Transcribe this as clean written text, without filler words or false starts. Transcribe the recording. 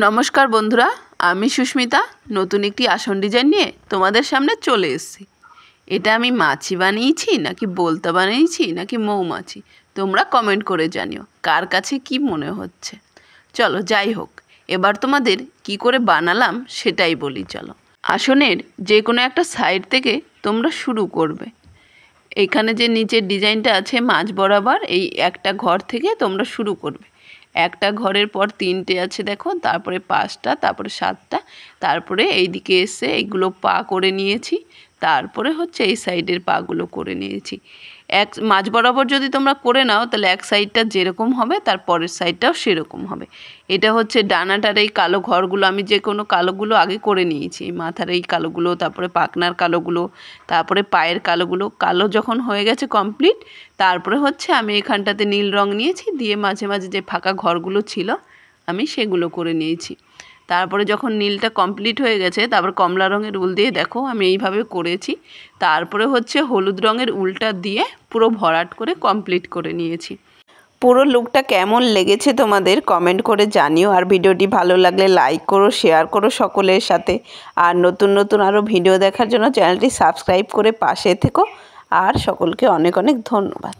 নমস্কার বন্ধুরা, আমি সুস্মিতা নতুন একটি আসন ডিজাইন নিয়ে তোমাদের সামনে চলে এসেছি। এটা আমি মাছি বানিয়েছি নাকি বলতা বানিয়েছি নাকি মৌমাছি, তোমরা কমেন্ট করে জানিও কার কাছে কি মনে হচ্ছে। চলো যাই হোক, এবার তোমাদের কি করে বানালাম সেটাই বলি। চলো, আসনের যে কোনো একটা সাইড থেকে তোমরা শুরু করবে। এখানে যে নিচের ডিজাইনটা আছে মাঝ বরাবর, এই একটা ঘর থেকে তোমরা শুরু করবে। একটা ঘরের পর 3টে আছে দেখো, তারপরে 5টা, তারপরে 7টা, তারপরে এইদিকে এসে এইগুলো পা করে নিয়েছি, তারপরে হচ্ছে এই সাইডের পাগুলো করে নিয়েছি। এক মাঝ বরাবর যদি তোমরা করে নাও তাহলে এক সাইডটা যেরকম হবে তার পরের সাইডটাও সেরকম হবে। এটা হচ্ছে ডানাটার এই কালো ঘরগুলো আমি যে কোনো কালোগুলো আগে করে নিয়েছি, মাথার এই কালোগুলো, তারপরে পাখনার কালোগুলো, তারপরে পায়ের কালোগুলো। কালো যখন হয়ে গেছে কমপ্লিট, তারপরে হচ্ছে আমি এখানটাতে নীল রং নিয়েছি, দিয়ে মাঝে মাঝে যে ফাঁকা ঘরগুলো ছিল আমি সেগুলো করে নিয়েছি। তারপরে যখন নীলটা কমপ্লিট হয়ে গেছে, তারপর কমলা রঙের উল দিয়ে দেখো আমি এইভাবে করেছি। তারপরে হচ্ছে হলুদ রঙের উলটা দিয়ে পুরো ভরাট করে কমপ্লিট করে নিয়েছি। পুরো লুকটা কেমন লেগেছে তোমাদের কমেন্ট করে জানিও। আর ভিডিওটি ভালো লাগলে লাইক করো, শেয়ার করো সকলের সাথে। আর নতুন নতুন আরও ভিডিও দেখার জন্য চ্যানেলটি সাবস্ক্রাইব করে পাশে থেকো। আর সকলকে অনেক অনেক ধন্যবাদ।